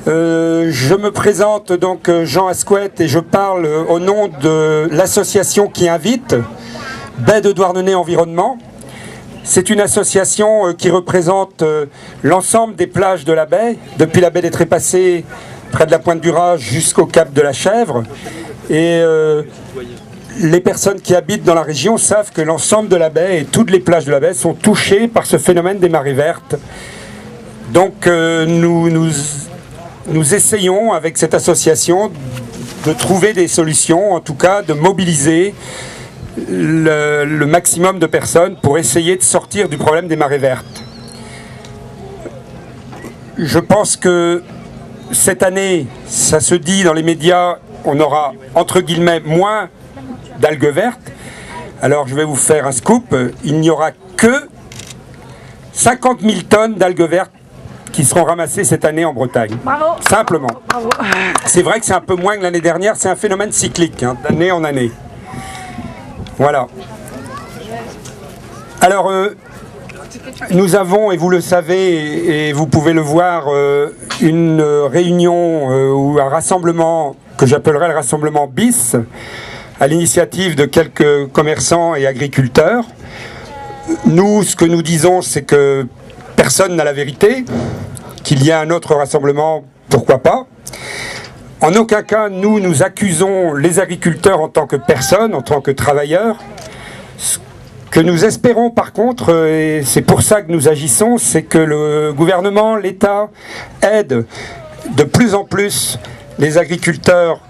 Je me présente donc Jean Asquette et je parle au nom de l'association qui invite, Baie de Douarnenez Environnement. C'est une association qui représente l'ensemble des plages de la baie, depuis la baie des Trépassés, près de la Pointe du Raz, jusqu'au cap de la Chèvre. Et les personnes qui habitent dans la région savent que l'ensemble de la baie et toutes les plages de la baie sont touchées par ce phénomène des marées vertes. Donc nous essayons avec cette association de trouver des solutions, en tout cas de mobiliser le maximum de personnes pour essayer de sortir du problème des marées vertes. Je pense que cette année, ça se dit dans les médias, on aura entre guillemets moins d'algues vertes. Alors je vais vous faire un scoop, il n'y aura que 50 000 tonnes d'algues vertes qui seront ramassés cette année en Bretagne. Bravo. Simplement. Bravo. C'est vrai que c'est un peu moins que l'année dernière, c'est un phénomène cyclique, hein, d'année en année. Voilà. Alors, nous avons, et vous le savez, et vous pouvez le voir, une réunion ou un rassemblement que j'appellerais le rassemblement BIS, à l'initiative de quelques commerçants et agriculteurs. Nous, ce que nous disons, c'est que personne n'a la vérité, qu'il y a un autre rassemblement, pourquoi pas. En aucun cas, nous accusons les agriculteurs en tant que personnes, en tant que travailleurs. Ce que nous espérons par contre, et c'est pour ça que nous agissons, c'est que le gouvernement, l'État, aide de plus en plus les agriculteurs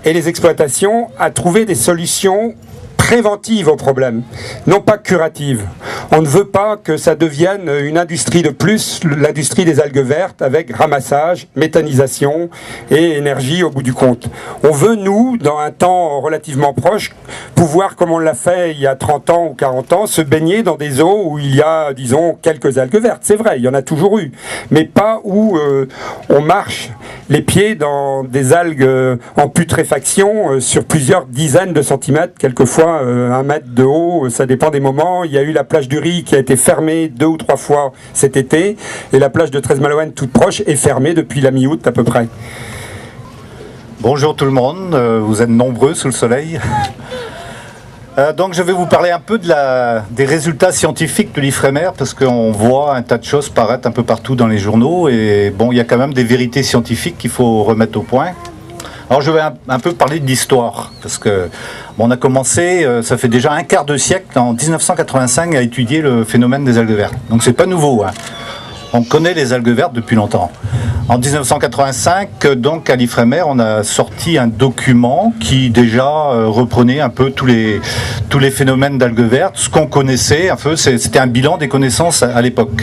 et les exploitations à trouver des solutions préventive au problème, non pas curative. On ne veut pas que ça devienne une industrie de plus, l'industrie des algues vertes, avec ramassage, méthanisation et énergie au bout du compte. On veut, nous, dans un temps relativement proche, pouvoir, comme on l'a fait il y a 30 ans ou 40 ans, se baigner dans des eaux où il y a, disons, quelques algues vertes. C'est vrai, il y en a toujours eu, mais pas où on marche les pieds dans des algues en putréfaction sur plusieurs dizaines de centimètres, quelquefois 1 mètre de haut, ça dépend des moments. Il y a eu la plage du Riz qui a été fermée 2 ou 3 fois cet été, et la plage de Treize-Malouines, toute proche, est fermée depuis la mi-août à peu près. Bonjour tout le monde, vous êtes nombreux sous le soleil. Donc je vais vous parler un peu des résultats scientifiques de l'IFREMER, parce qu'on voit un tas de choses paraître un peu partout dans les journaux, et bon, il y a quand même des vérités scientifiques qu'il faut remettre au point. Alors je vais un peu parler de l'histoire, parce que bon, on a commencé, ça fait déjà un quart de siècle, en 1985, à étudier le phénomène des algues vertes. Donc c'est pas nouveau, hein. On connaît les algues vertes depuis longtemps. En 1985, donc à l'IFREMER, on a sorti un document qui déjà reprenait un peu tous les phénomènes d'algues vertes, ce qu'on connaissait, un peu, c'était un bilan des connaissances à l'époque.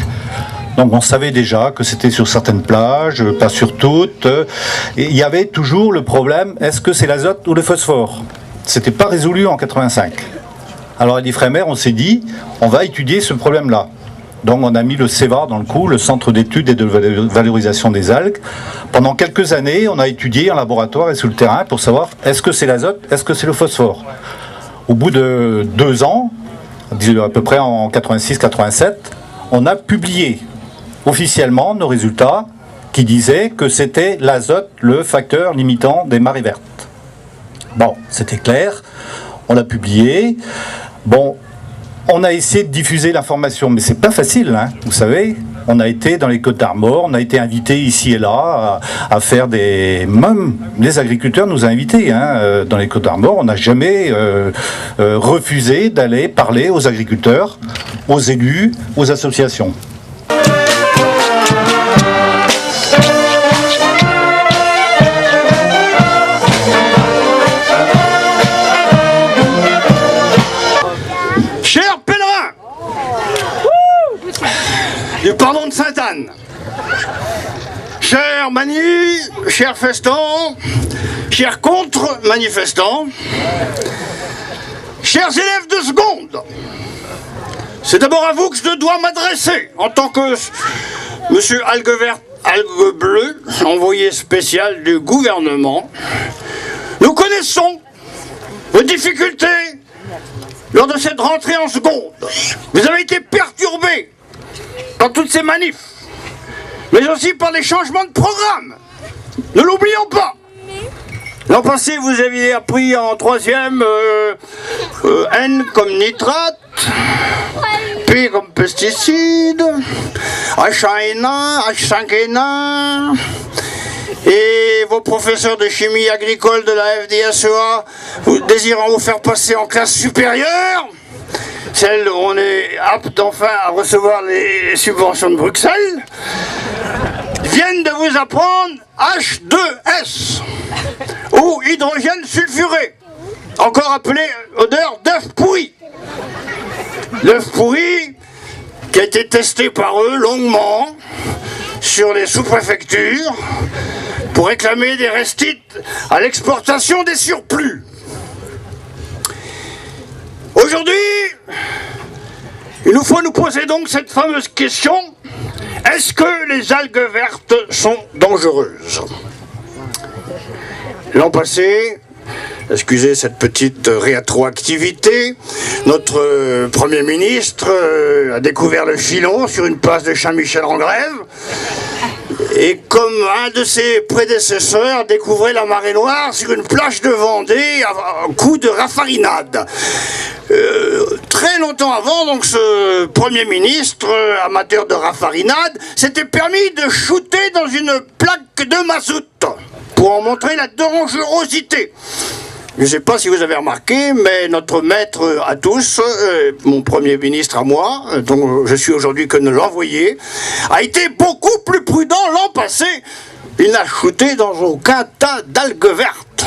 Donc on savait déjà que c'était sur certaines plages, pas sur toutes. Et il y avait toujours le problème, est-ce que c'est l'azote ou le phosphore? C'était pas résolu en 85. Alors à l'IFREMER, on s'est dit, on va étudier ce problème-là. Donc on a mis le CEVA dans le coup, le Centre d'études et de valorisation des algues. Pendant quelques années, on a étudié en laboratoire et sur le terrain pour savoir, est-ce que c'est l'azote, est-ce que c'est le phosphore? Au bout de 2 ans, à peu près en 86-87, on a publié officiellement nos résultats qui disaient que c'était l'azote le facteur limitant des marées vertes. Bon, c'était clair, on l'a publié. Bon, on a essayé de diffuser l'information, mais c'est pas facile, hein, vous savez. On a été dans les Côtes-d'Armor, on a été invité ici et là à faire des... Même les agriculteurs nous ont invités dans les Côtes-d'Armor. On n'a jamais refusé d'aller parler aux agriculteurs, aux élus, aux associations. Du pardon de Sainte-Anne. Chers chers festants, chers contre-manifestants, chers élèves de seconde, c'est d'abord à vous que je dois m'adresser en tant que monsieur Algue Verte, Algue Bleue, envoyé spécial du gouvernement. Nous connaissons vos difficultés lors de cette rentrée en seconde. Vous avez été perturbés par toutes ces manifs, mais aussi par les changements de programme Ne l'oublions pas. L'an passé, vous aviez appris en troisième N comme nitrate, P comme pesticide, H1N1, H5N1, et vos professeurs de chimie agricole de la FDSEA, désirant vous faire passer en classe supérieure, celle où on est apte enfin à recevoir les subventions de Bruxelles, viennent de vous apprendre H2S, ou hydrogène sulfuré, encore appelé odeur d'œuf pourri. L'œuf pourri qui a été testé par eux longuement sur les sous-préfectures pour réclamer des restites à l'exportation des surplus. Aujourd'hui, il nous faut nous poser donc cette fameuse question: est-ce que les algues vertes sont dangereuses? L'an passé, excusez cette petite rétroactivité, notre Premier ministre a découvert le filon sur une place de Saint-Michel en grève, et comme un de ses prédécesseurs découvrait la marée noire sur une plage de Vendée à coup de raffarinade. Très longtemps avant, donc, ce Premier ministre, amateur de raffarinade, s'était permis de shooter dans une plaque de mazout pour en montrer la dangerosité. Je ne sais pas si vous avez remarqué, mais notre maître à tous, mon Premier ministre à moi, dont je suis aujourd'hui que l'envoyé, a été beaucoup plus prudent l'an passé. Il n'a shooté dans aucun tas d'algues vertes.